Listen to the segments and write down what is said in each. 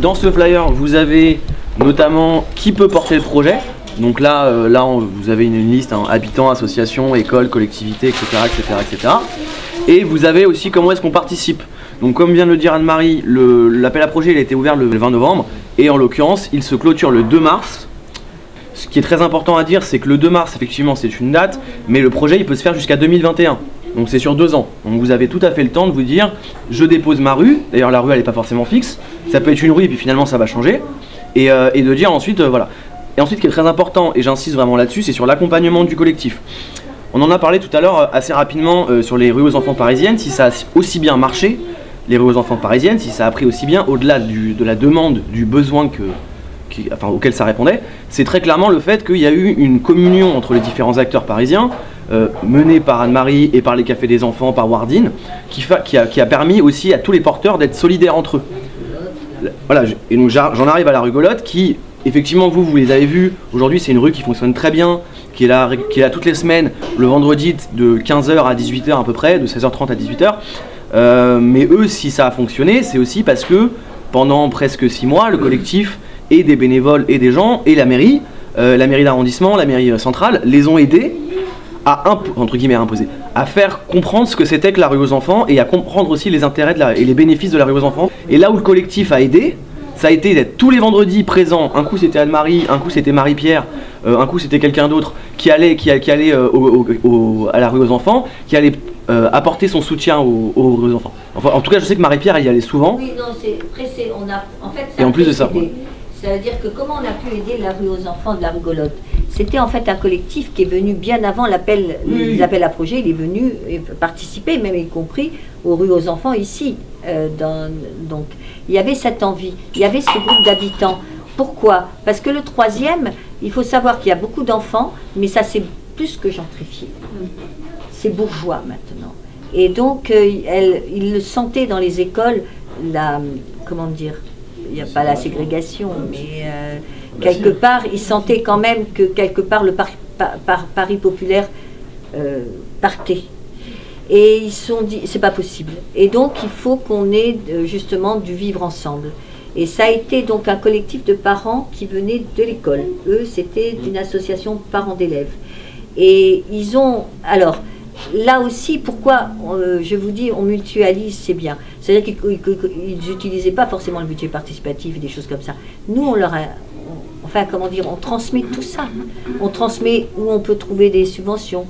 Dans ce flyer, vous avez notamment qui peut porter le projet. Donc là, vous avez une liste, hein, habitants, associations, écoles, collectivités, etc., etc., etc. Et vous avez aussi comment est-ce qu'on participe. Donc comme vient de le dire Anne-Marie, l'appel à projet il a été ouvert le 20 novembre et en l'occurrence il se clôture le 2 mars. Ce qui est très important à dire, c'est que le 2 mars effectivement c'est une date, mais le projet il peut se faire jusqu'à 2021. Donc c'est sur 2 ans. Donc vous avez tout à fait le temps de vous dire je dépose ma rue, d'ailleurs la rue elle n'est pas forcément fixe, ça peut être une rue et puis finalement ça va changer. Et de dire ensuite voilà. Et ensuite ce qui est très important, et j'insiste vraiment là-dessus, c'est sur l'accompagnement du collectif. On en a parlé tout à l'heure assez rapidement sur les rues aux enfants parisiennes, si ça a aussi bien marché, les rues aux enfants parisiennes, si ça a pris aussi bien au-delà de la demande, du besoin auquel ça répondait, c'est très clairement le fait qu'il y a eu une communion entre les différents acteurs parisiens, menée par Anne-Marie et par les cafés des enfants, par Wardine, qui a permis aussi à tous les porteurs d'être solidaires entre eux. Voilà, et donc j'en arrive à la rue Golotte qui, effectivement, vous les avez vus, aujourd'hui c'est une rue qui fonctionne très bien, qui est là toutes les semaines, le vendredi de 15h à 18h à peu près, de 16h30 à 18h. Mais eux, si ça a fonctionné, c'est aussi parce que pendant presque 6 mois, le collectif et des bénévoles et des gens, et la mairie d'arrondissement, la mairie centrale, les ont aidés à, entre guillemets, imposer, à faire comprendre ce que c'était que la rue aux enfants et à comprendre aussi les intérêts et les bénéfices de la rue aux enfants. Et là où le collectif a aidé, ça a été d'être tous les vendredis présents. Un coup c'était Anne-Marie, un coup c'était Marie-Pierre, un coup c'était quelqu'un d'autre qui allait à la rue aux enfants, qui allait apporter son soutien aux rues aux enfants. Enfin, en tout cas, je sais que Marie-Pierre elle y allait souvent. Oui, non, c'est pressé. En fait, et en plus de ça. C'est-à-dire que comment on a pu aider la rue aux enfants de la rue Golotte? C'était en fait un collectif qui est venu bien avant les appels à projets, il est venu participer, même y compris aux rues aux enfants ici. Donc il y avait cette envie, il y avait ce groupe d'habitants. Pourquoi? Parce que le troisième, il faut savoir qu'il y a beaucoup d'enfants, mais ça c'est plus que gentrifié. C'est bourgeois maintenant. Et donc ils le sentaient dans les écoles, comment dire, il n'y a pas la ségrégation, mais quelque part, ils sentaient quand même que quelque part le Paris populaire partait. Et ils se sont dit, c'est pas possible. Et donc, il faut qu'on ait justement du vivre ensemble. Et ça a été donc un collectif de parents qui venaient de l'école. Eux, c'était d'une association parents d'élèves. Et ils ont... Alors, là aussi, pourquoi je vous dis on mutualise, c'est bien. C'est-à-dire qu'ils n'utilisaient pas forcément le budget participatif et des choses comme ça. Nous, on leur a... Enfin, comment dire, on transmet tout ça. On transmet où on peut trouver des subventions.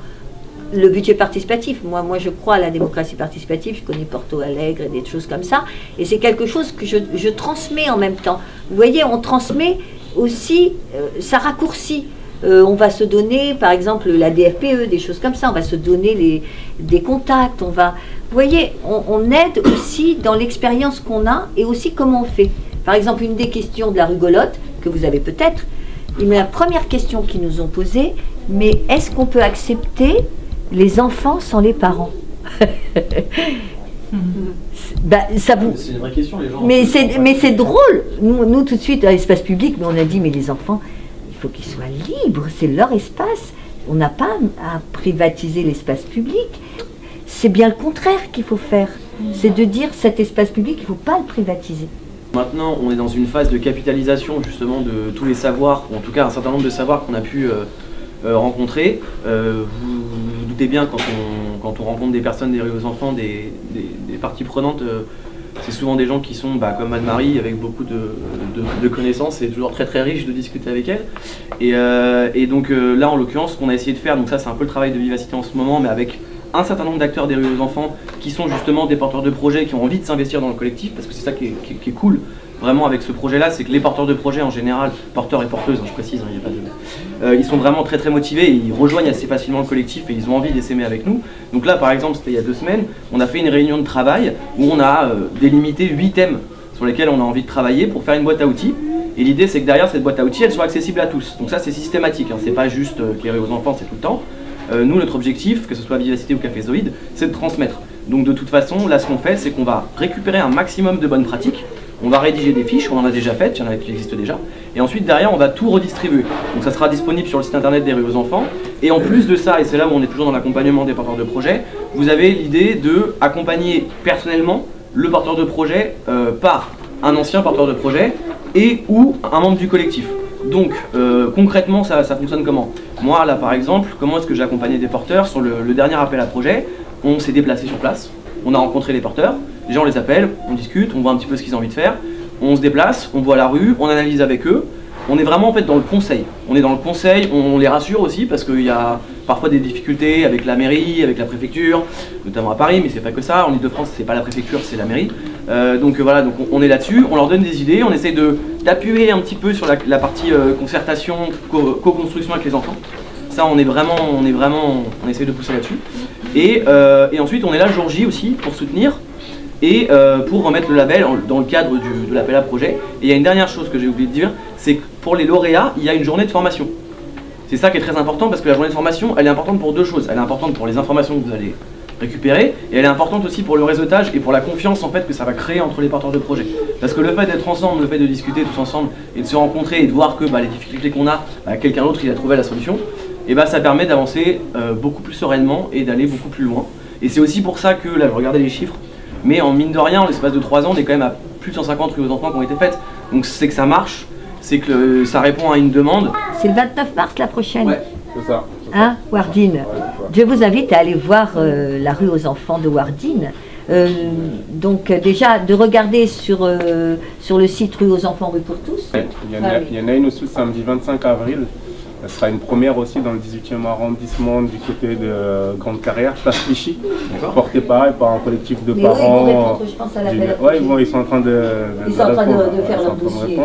Le budget participatif, moi je crois à la démocratie participative, je connais Porto Alegre et des choses comme ça. Et c'est quelque chose que je transmets en même temps. Vous voyez, on transmet aussi, ça raccourcit. On va se donner, par exemple, la DFPE, des choses comme ça, on va se donner des contacts, vous voyez, on aide aussi dans l'expérience qu'on a et aussi comment on fait. Par exemple, une des questions de la rue Golotte, que vous avez peut-être, la première question qu'ils nous ont posée, mais est-ce qu'on peut accepter les enfants sans les parents? C'est une vraie question, les gens. Mais c'est drôle. Nous, tout de suite, à l'espace public, on a dit, mais les enfants, il faut qu'ils soient libres, c'est leur espace. On n'a pas à privatiser l'espace public. C'est bien le contraire qu'il faut faire. C'est de dire, cet espace public, il ne faut pas le privatiser. Maintenant, on est dans une phase de capitalisation, justement, de tous les savoirs, ou en tout cas un certain nombre de savoirs qu'on a pu rencontrer. Vous vous doutez bien, quand on rencontre des personnes des rues aux enfants, des parties prenantes, c'est souvent des gens qui sont comme Anne-Marie, avec beaucoup de connaissances, c'est toujours très très riche de discuter avec elles. Et donc là, en l'occurrence, ce qu'on a essayé de faire, donc ça c'est un peu le travail de Vivacité en ce moment, mais avec un certain nombre d'acteurs des rues aux enfants qui sont justement des porteurs de projets, qui ont envie de s'investir dans le collectif, parce que c'est ça qui est cool vraiment avec ce projet-là, c'est que les porteurs de projets en général, porteurs et porteuses, je précise, il n'y a pas de... ils sont vraiment très très motivés, et ils rejoignent assez facilement le collectif et ils ont envie d'essaimer avec nous. Donc là par exemple, c'était il y a 2 semaines, on a fait une réunion de travail où on a délimité 8 thèmes sur lesquels on a envie de travailler pour faire une boîte à outils. Et l'idée c'est que derrière cette boîte à outils, elle soit accessible à tous. Donc ça c'est systématique, hein. C'est pas juste que les rues aux enfants, c'est tout le temps. Nous, notre objectif, que ce soit Vivacité ou Café Zoïde, c'est de transmettre. Donc de toute façon, là ce qu'on fait, c'est qu'on va récupérer un maximum de bonnes pratiques, on va rédiger des fiches, on en a déjà faites, il y en a qui existent déjà, et ensuite derrière on va tout redistribuer. Donc ça sera disponible sur le site internet des rues aux enfants, et en plus de ça, et c'est là où on est toujours dans l'accompagnement des porteurs de projet, vous avez l'idée de accompagner personnellement le porteur de projet par un ancien porteur de projet et ou un membre du collectif. Donc concrètement ça fonctionne comment? Moi là par exemple, comment est-ce que j'ai accompagné des porteurs sur le dernier appel à projet? On s'est déplacé sur place, on a rencontré les porteurs, les gens les appelle, on discute, on voit un petit peu ce qu'ils ont envie de faire, on se déplace, on voit la rue, on analyse avec eux. On est vraiment en fait dans le conseil. On est dans le conseil, on les rassure aussi parce qu'il y a parfois des difficultés avec la mairie, avec la préfecture, notamment à Paris, mais c'est pas que ça. En Ile-de-France, c'est pas la préfecture, c'est la mairie. Donc voilà, donc on est là-dessus, on leur donne des idées, on essaie d'appuyer un petit peu sur la partie concertation, co-construction avec les enfants. Ça, on essaie de pousser là-dessus. Et ensuite, on est là le jour J aussi pour soutenir. Et pour remettre le label dans le cadre de l'appel à projet. Et il y a une dernière chose que j'ai oublié de dire, c'est que pour les lauréats, il y a une journée de formation. C'est ça qui est très important parce que la journée de formation, elle est importante pour deux choses. Elle est importante pour les informations que vous allez récupérer et elle est importante aussi pour le réseautage et pour la confiance en fait que ça va créer entre les porteurs de projet. Parce que le fait d'être ensemble, le fait de discuter tous ensemble et de se rencontrer et de voir que les difficultés qu'on a, quelqu'un d'autre il a trouvé la solution, et ça permet d'avancer beaucoup plus sereinement et d'aller beaucoup plus loin. Et c'est aussi pour ça que, là je regardais les chiffres, mais en mine de rien, en l'espace de 3 ans, on est quand même à plus de 150 rues aux enfants qui ont été faites. Donc c'est que ça marche, c'est que ça répond à une demande. C'est le 29 mars la prochaine. Ouais, c'est ça. Hein, Wardine. Je vous invite à aller voir la rue aux enfants de Wardine. Donc déjà de regarder sur le site Rue aux enfants, rue pour tous. Il y en a une aussi le samedi 25 avril. Ce sera une première aussi dans le 18e arrondissement du côté de Grande Carrière, place Clichy, portée pareil par un collectif de parents. Ils sont en train de faire leur dossier.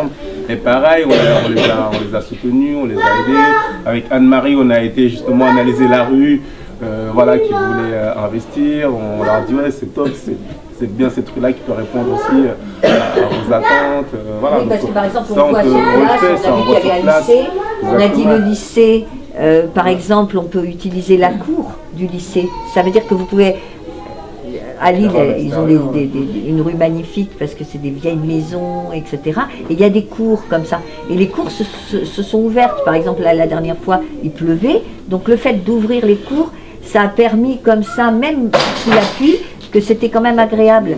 Et pareil, on les a soutenus, on les a aidés. Avec Anne-Marie, on a été justement analyser la rue, qui voulait investir. On leur a dit ouais c'est top, c'est bien cette rue-là qui peut répondre aussi à vos attentes. Oui, parce que par exemple, on voit sur place, on a vu qu'il y avait un lycée, on a dit le lycée, par exemple, on peut utiliser la cour du lycée. Ça veut dire que vous pouvez, à Lille, ils ont une rue magnifique parce que c'est des vieilles maisons, etc. Et il y a des cours comme ça. Et les cours se sont ouvertes. Par exemple, la dernière fois, il pleuvait. Donc le fait d'ouvrir les cours, ça a permis comme ça, même sous la pluie, que c'était quand même agréable.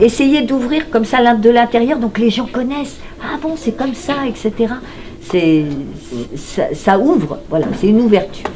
Essayez d'ouvrir comme ça de l'intérieur, donc les gens connaissent. Ah bon, c'est comme ça, etc. Ça ouvre, voilà, c'est une ouverture.